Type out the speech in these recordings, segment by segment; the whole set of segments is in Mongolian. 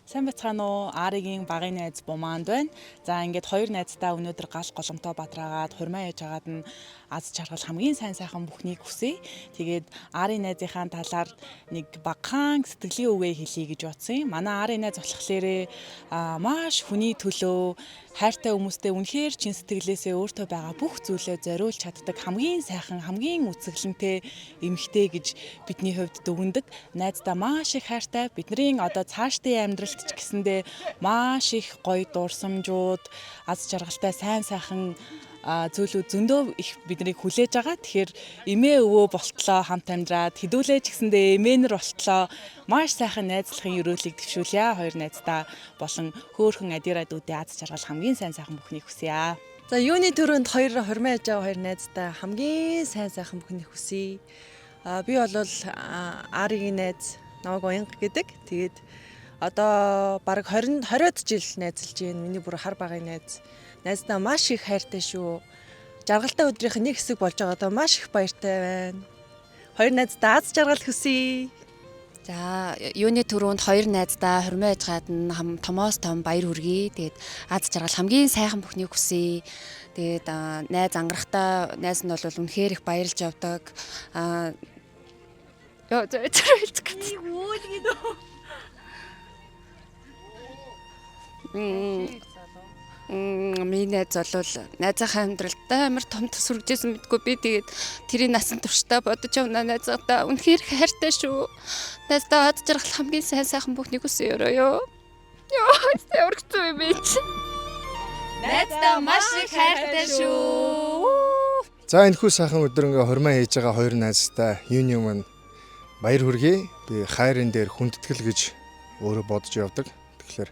Сайн бацхан уу? Аригийн багын найз Бумаанд байна. За ингээд хоёр найзтай өнөөдөр гал голомтоо бадраагаад хурмаа яж агаад нь аз жаргал хамгийн сайн сайхан бүхнийг хүсье. Тэгээд Ари найзынхаа талаар нэг багахан сэтгэлийн үгээ хэлье гэж бодсон юм. Манай Ари найз болохоор маш хүний төлөө хайртай хүмүүстэй үнэхээр чин сэтгэлээсээ өөртөө байгаа бүх зүйлээ зориулж чаддаг хамгийн сайхан, хамгийн үцэглэнтэй эмэгтэй гэж бидний хувьд дүгнэдэг. Найздаа маш их хайртай. Бидний одоо цаашдын амьдралд ч гэсэндээ маш их гоё дурсамжууд, аз жаргалтай сайн сайхан зүйлүүд зөндөө их биднийг хүлээж байгаа. Тэгэхээр эмээ өвөө болтлоо хамт амьдраад хэдүүлээ ч гэсэндээ эмээнэр болтлоо маш сайхан найзлахын өрөөлийг төвшүүлье. Хоёр найздаа болон хөөхөн адираа дүүдээ аз жаргал хамгийн сайн сайхан бүхнийг хүсье. За юуны төрөнд хоёр хурмаа яж байгаа хоёр найздаа хамгийн сайн сайхан бүхнийг хүсье. Би бол Аригийн найз намайг Уянга гэдэг. Тэгээд одоо баг 20-од жил найзалж байна. Миний бүр хар багын найз. Найздаа маш их хайртай шүү. Жаргалтай өдрийнх нь нэг хэсэг болж байгаадаа маш их баяртай байна. Хоёр найздаа аз жаргал хүсье. За юуны төрөнд хоёр найздаа хурмаа яж гад нь томоос том баяр хүргэе. Тэгээд аз жаргал хамгийн сайхан бүхнийг хүсье. Тэгээд найз ангарахтаа найз нь бол үнэхээр их баярлж явдаг. Яа Миний найз бол найзынхаа амьдралдаа амар том төсвөржсэн мэдгүй би тэгээд тэрийн насан туршдаа бодож явна найзаатай үнэхээр хайртай шүү. Найздаа аз жаргал хамгийн сайхан бүхнийг хүсье ёо. Яа, өргөцөө юм бэ? Найздаа маш их хайртай шүү. За энэхүү сайхан өдөр ингээ хурмаа хийж байгаа хоёр найзтай юуны маань баяр хүргэе. Би хайрын дээр хүндэтгэл гэж өөрөө бодож явдаг. Тэгэхээр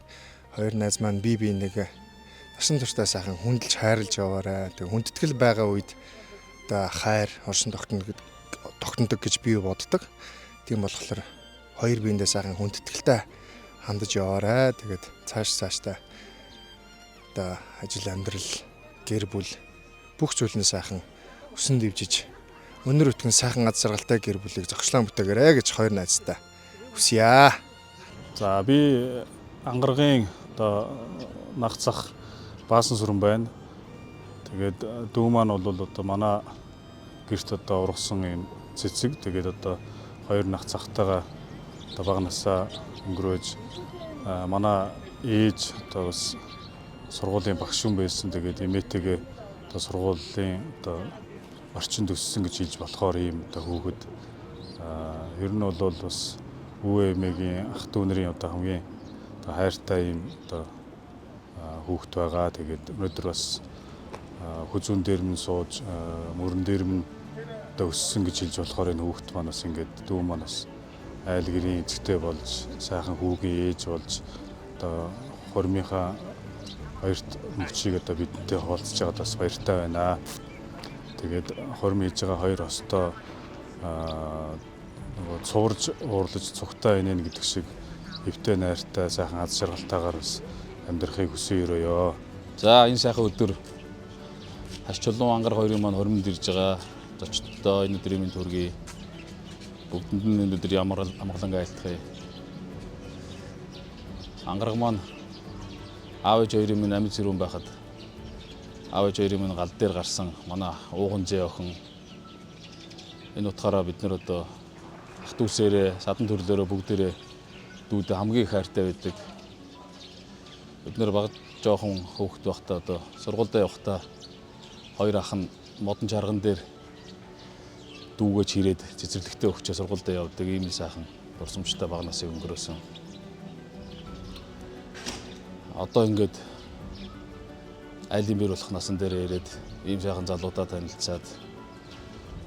хоёр найз маань бие биенээ насан туршдаа сайхан хүндэлж хайрлаж яваарай. Тэг хүндэтгэл байгаа үед одоо хайр оршин тогтнодог гэж би боддог. Тийм болохоор хоёр биендээ сайхан хүндэтгэлтэй хандаж яваарай. Тэгээд цаашдаа одоо ажил амьдрал гэр бүл бүх зүйлний сайхан өсөн дэвжиж өнөр өтгөн сайхан аз жаргалтай гэр бүлийг зохицлон бүтээгээрэй гэж хоёр найзтай хүсье. За би ангаргийн одоо нагцах Баасан сүрэн байна. Тэгээд дүү маань бол одоо манай гэрт одоо ургасан юм цэцэг. Тэгээд одоо хоёр нах цахтайгаа одоо бага насаа өнгөрөөж манай ээж одоо бас сургуулийн багш хүн байсан. Тэгээд эмээтэйгээ одоо сургуулийн одоо орчинд өссөн гэж хэлж болохоор ийм одоо хүүхэд ер нь бол бас өвөө эмээгийн ах дүү нарын одоо хамгийн одоо хайртай ийм одоо хүүхэд байгаа. Тэгээд өнөөдөр бас хүзүүн дээр минь сууж мөрөн дээр минь одоо өссөн гэж хэлж болохоор энэ хүүхэд маань бас ингээд дүү маань бас айл гэрийн эзэгтэй болж сайхан хүүгийн ээж болж одоо хурмынхаа хоёрт мөчийг одоо бидэнтэй хуваалцаж байгаад бас баяртай байна. Тэгээд хурм хийж байгаа хоёр хостоо нөгөө цуурж уурлаж цугтаа инeen гэдэг шиг эвтэй найртай сайхан аз жаргалтайгаар бас амьдрахыг хүсье өрөөё. За энэ сайхан өдөр хаш чулуун ангар хоёрын маань хормонд ирж байгаа. Зочдтой энэ өдрийн мэнд хүргэе. Бүгдэнд нь энэ өдөр ямар амгалан айлтгая. Ангараг маань аав ээж хоёрын минь амьд зэрүүн байхад аав ээж хоёрын минь гал дээр гарсан манай ууган зээ охин. Энэ утгаараа бид нар одоо ах дүүсээрээ садан төрлөөрөө бүгдээрээ дүүдээ хамгийн их хайртай байдаг. Бид нэр баг жоохон хөөхт байхдаа одоо сургуультай явахдаа хоёр ах нь модон чарган дээр дүүгээ чирээд цэцэрлэгтээ өгчөө сургуультай явдаг ийм сайхан дурсамжтай баг насыг өнгөрөөсөн. Одоо ингээд айлын бэр болох насан дээр ирээд ийм сайхан залуудаа танилцаад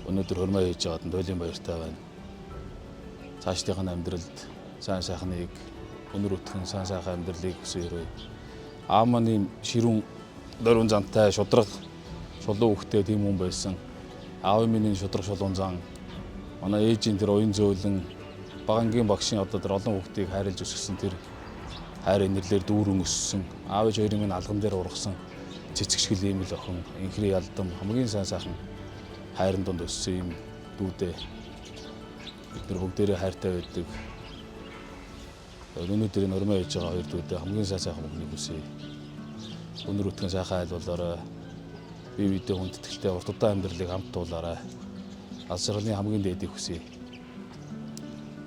өнөөдөр хурмаа хийж байгаад нь туйлын баяртай байна. Цаашдынх нь амьдралд сайн сайхныг өнөр өтгөн сайн сайхан амьдралыг хүсье. Аав маань ийм ширүүн дөрвөн зантай шудраг шулуун хөхтэй тийм хүн байсан. Аав минь шудраг шулуун зан манай ээжийн тэр уян зөөлөн багангийн багшийн одоо тэр олон хүүхдийг хайрлж өсгсөн тэр хайр инэрлэр дүүрэн өссөн. Аав ээж хоёрын минь алган дээр ургасан цэцэгшгэл ийм л охин инхри ялдам хамгийн сайн сайхан хайрын донд өссөн юм дүүдээ бид нар бүгдээрээ хайртай байдаг. Өнөөдөр энэ урмаа хийж байгаа хоёр дүүдэд хамгийн сайхан мөнгөний хүсье. Өнөр өтгөн сайхан айлуулаарай. Бие биедээ хүндэтгэлтэй урт удаан амьдралыг хамт туулаарай. Аз жаргалын хамгийн дээдийг хүсье.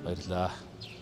Баярлалаа.